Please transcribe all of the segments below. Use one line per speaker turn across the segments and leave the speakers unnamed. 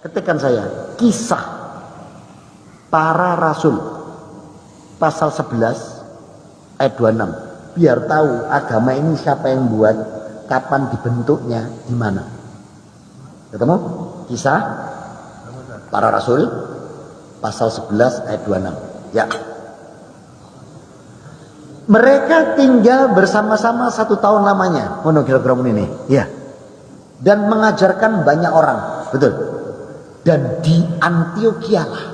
Ketikkan saya Kisah Para Rasul pasal 11 ayat 26. Biar tahu agama ini siapa yang buat, kapan dibentuknya, di mana. Ketemu? Kisah Para Rasul pasal 11 ayat 26. Ya. Mereka tinggal bersama-sama 1 tahun lamanya. Ono kira-kira ini. Ya. Dan mengajarkan banyak orang. Betul. Dan di Antiokhia lah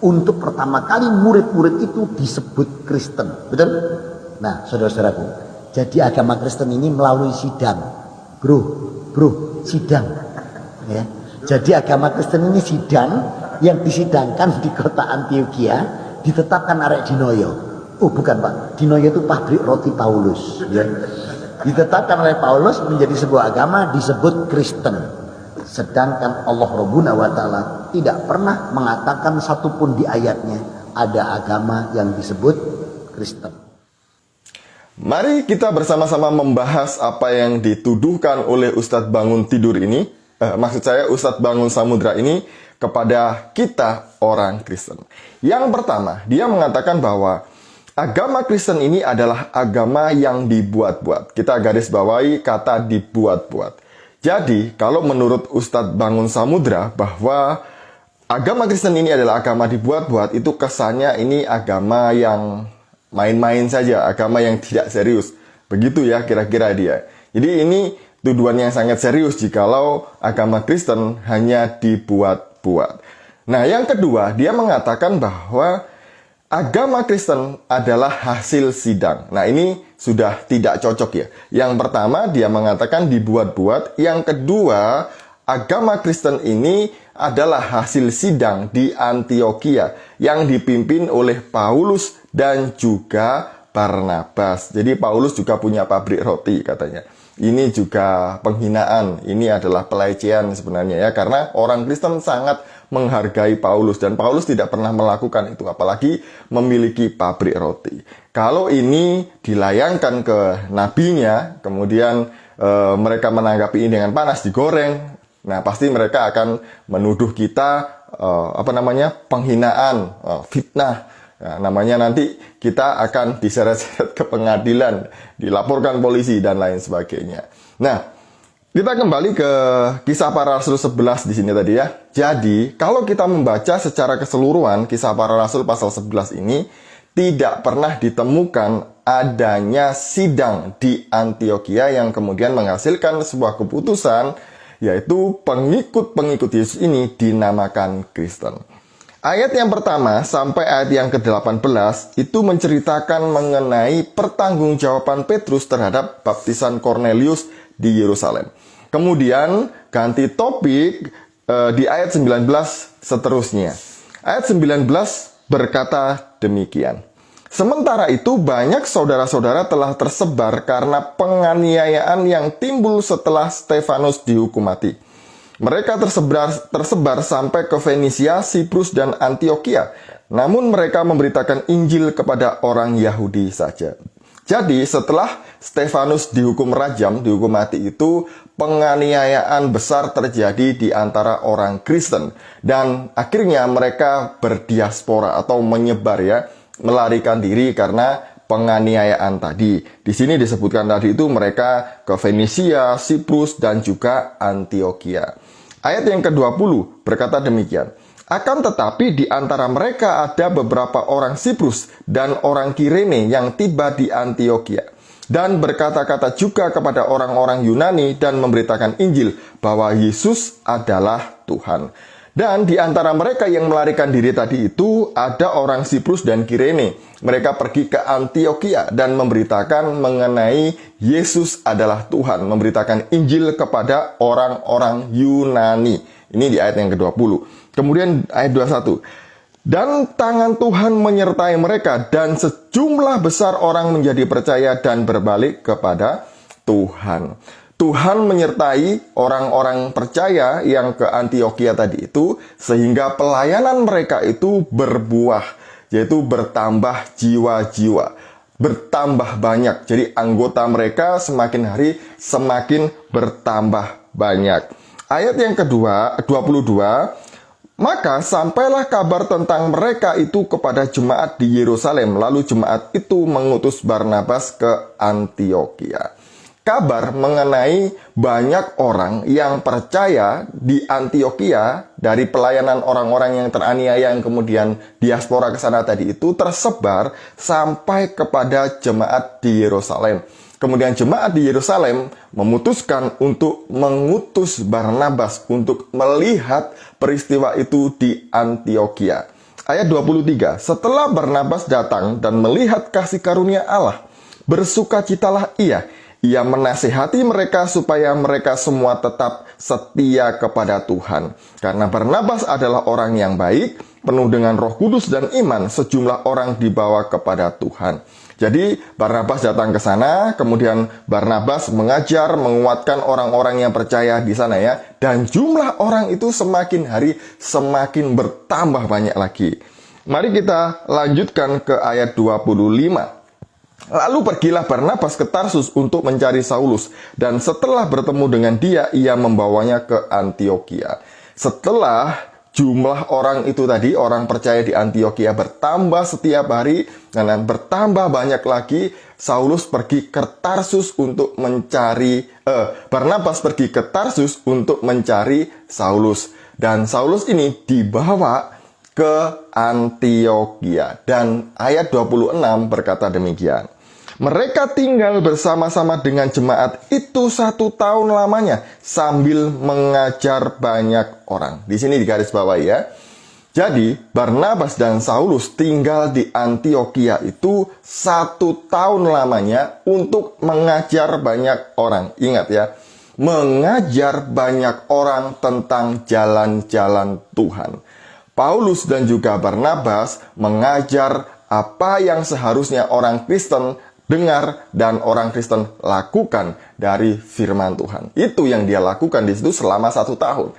untuk pertama kali murid-murid itu disebut Kristen. Betul? Nah, saudara-saudaraku, jadi agama Kristen ini melalui sidang. Bro, sidang. Ya. Jadi agama Kristen ini sidang yang disidangkan di kota Antiokhia, ditetapkan arek Dinoyo. Oh bukan Pak, Dinoyo itu pabrik roti Paulus. Ya. Ditetapkan oleh Paulus menjadi sebuah agama disebut Kristen. Sedangkan Allah Rabbuna wa ta'ala tidak pernah mengatakan satupun di ayatnya ada agama yang disebut Kristen.
Mari kita bersama-sama membahas apa yang dituduhkan oleh Ustadz Bangun Tidur ini. Maksud saya Ustadz Bangun Samudra ini kepada kita orang Kristen. Yang pertama, dia mengatakan bahwa agama Kristen ini adalah agama yang dibuat-buat. Kita garis bawahi kata dibuat-buat. Jadi, kalau menurut Ustadz Bangun Samudra bahwa agama Kristen ini adalah agama dibuat-buat, itu kesannya ini agama yang main-main saja, agama yang tidak serius. Begitu ya kira-kira dia. Jadi ini tuduhan yang sangat serius jikalau agama Kristen hanya dibuat-buat. Nah, yang kedua, dia mengatakan bahwa agama Kristen adalah hasil sidang. Nah, ini sudah tidak cocok ya. Yang pertama, dia mengatakan dibuat-buat. Yang kedua, agama Kristen ini adalah hasil sidang di Antiokhia yang dipimpin oleh Paulus dan juga Barnabas. Jadi Paulus juga punya pabrik roti katanya. Ini juga penghinaan, ini adalah pelecehan sebenarnya ya. Karena orang Kristen sangat menghargai Paulus dan Paulus tidak pernah melakukan itu, apalagi memiliki pabrik roti. Kalau ini dilayangkan ke nabinya, kemudian mereka menanggapi ini dengan panas, digoreng, nah pasti mereka akan menuduh kita penghinaan, fitnah. Nah, namanya nanti kita akan diseret-seret ke pengadilan, dilaporkan polisi dan lain sebagainya. Nah, kita kembali ke Kisah Para Rasul 11 di sini tadi ya. Jadi, kalau kita membaca secara keseluruhan Kisah Para Rasul pasal 11 ini, tidak pernah ditemukan adanya sidang di Antiokhia yang kemudian menghasilkan sebuah keputusan, yaitu pengikut-pengikut Yesus ini dinamakan Kristen. Ayat yang pertama sampai ayat yang ke-18 itu menceritakan mengenai pertanggungjawaban Petrus terhadap baptisan Kornelius di Yerusalem. Kemudian ganti topik di ayat 19 seterusnya. Ayat 19 berkata demikian. Sementara itu banyak saudara-saudara telah tersebar karena penganiayaan yang timbul setelah Stefanus dihukum mati. Mereka tersebar sampai ke Fenisia, Siprus, dan Antiokhia. Namun mereka memberitakan Injil kepada orang Yahudi saja. Jadi setelah Stefanus dihukum rajam, dihukum mati itu, penganiayaan besar terjadi di antara orang Kristen. Dan akhirnya mereka berdiaspora atau menyebar ya, melarikan diri karena penganiayaan tadi. Di sini disebutkan tadi itu mereka ke Fenisia, Siprus, dan juga Antiokhia. Ayat yang ke-20 berkata demikian. Akan tetapi di antara mereka ada beberapa orang Siprus dan orang Kirene yang tiba di Antiokhia. Dan berkata-kata juga kepada orang-orang Yunani dan memberitakan Injil bahwa Yesus adalah Tuhan. Dan di antara mereka yang melarikan diri tadi itu ada orang Siprus dan Kirene. Mereka pergi ke Antiokhia dan memberitakan mengenai Yesus adalah Tuhan. Memberitakan Injil kepada orang-orang Yunani. Ini di ayat yang ke-20. Kemudian ayat 21. Dan tangan Tuhan menyertai mereka dan sejumlah besar orang menjadi percaya dan berbalik kepada Tuhan. Tuhan menyertai orang-orang percaya yang ke Antiokhia tadi itu, sehingga pelayanan mereka itu berbuah, yaitu bertambah jiwa-jiwa, bertambah banyak. Jadi anggota mereka semakin hari semakin bertambah banyak. Ayat yang kedua, 22, Maka sampailah kabar tentang mereka itu kepada jemaat di Yerusalem. Lalu jemaat itu mengutus Barnabas ke Antiokhia. Kabar mengenai banyak orang yang percaya di Antiokhia dari pelayanan orang-orang yang teraniaya yang kemudian diaspora ke sana tadi itu tersebar sampai kepada jemaat di Yerusalem. Kemudian jemaat di Yerusalem memutuskan untuk mengutus Barnabas untuk melihat peristiwa itu di Antiokhia. Ayat 23, setelah Barnabas datang dan melihat kasih karunia Allah, bersukacitalah ia. Ia menasihati mereka supaya mereka semua tetap setia kepada Tuhan. Karena Barnabas adalah orang yang baik, penuh dengan Roh Kudus dan iman, sejumlah orang dibawa kepada Tuhan. Jadi Barnabas datang ke sana, kemudian Barnabas mengajar, menguatkan orang-orang yang percaya di sana ya. Dan jumlah orang itu semakin hari semakin bertambah banyak lagi. Mari kita lanjutkan ke ayat 25. Lalu pergilah Barnabas ke Tarsus untuk mencari Saulus, dan setelah bertemu dengan dia, ia membawanya ke Antiokhia. Setelah jumlah orang itu tadi, orang percaya di Antiokhia bertambah setiap hari, dan bertambah banyak lagi, Saulus pergi ke Tarsus untuk mencari, Barnabas pergi ke Tarsus untuk mencari Saulus. Dan Saulus ini dibawa ke Antiokhia. Dan ayat 26 berkata demikian. Mereka tinggal bersama-sama dengan jemaat itu 1 tahun lamanya sambil mengajar banyak orang. Di sini digaris bawah ya. Jadi Barnabas dan Saulus tinggal di Antiokhia itu 1 tahun lamanya untuk mengajar banyak orang. Ingat ya, mengajar banyak orang tentang jalan-jalan Tuhan. Paulus dan juga Barnabas mengajar apa yang seharusnya orang Kristen dengar dan orang Kristen lakukan dari firman Tuhan. Itu yang dia lakukan di situ selama 1 tahun.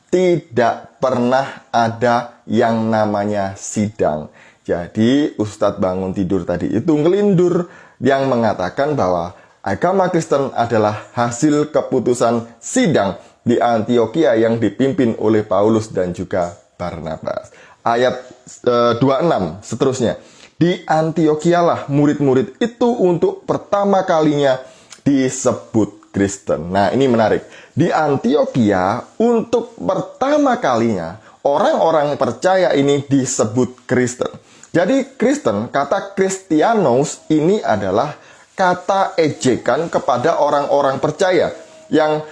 Tidak pernah ada yang namanya sidang. Jadi Ustadz bangun tidur tadi itu ngelindur yang mengatakan bahwa agama Kristen adalah hasil keputusan sidang di Antiokhia yang dipimpin oleh Paulus dan juga Barnabas. Ayat 26 seterusnya. Di Antiokhia murid-murid itu untuk pertama kalinya disebut Kristen. Nah, ini menarik. Di Antiokhia untuk pertama kalinya orang-orang percaya ini disebut Kristen. Jadi Kristen, kata Christianos ini adalah kata ejekan kepada orang-orang percaya yang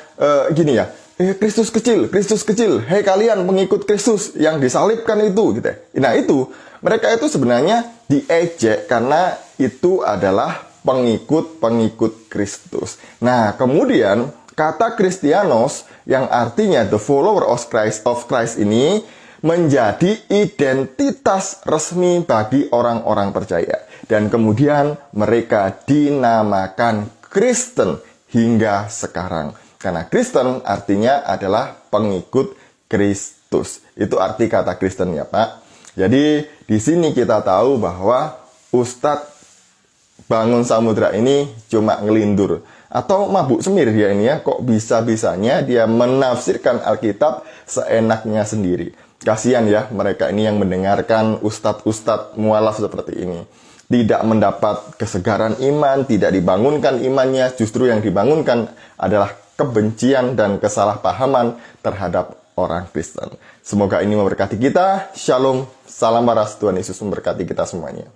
gini ya. Kristus kecil, hei kalian pengikut Kristus yang disalibkan itu gitu. Nah itu, mereka itu sebenarnya diejek karena itu adalah pengikut-pengikut Kristus. Nah kemudian kata Christianos yang artinya the follower of Christ ini menjadi identitas resmi bagi orang-orang percaya. Dan kemudian mereka dinamakan Kristen hingga sekarang. Karena Kristen artinya adalah pengikut Kristus. Itu arti kata Kristen ya Pak. Jadi di sini kita tahu bahwa Ustadz Bangun Samudra ini cuma ngelindur. Atau mabuk semir dia ini ya. Kok bisa-bisanya dia menafsirkan Alkitab seenaknya sendiri. Kasihan ya mereka ini yang mendengarkan ustadz-ustadz mualaf seperti ini. Tidak mendapat kesegaran iman, tidak dibangunkan imannya. Justru yang dibangunkan adalah kebencian dan kesalahpahaman terhadap orang Kristen. Semoga ini memberkati kita. Shalom, salam waras, Tuhan Yesus memberkati kita semuanya.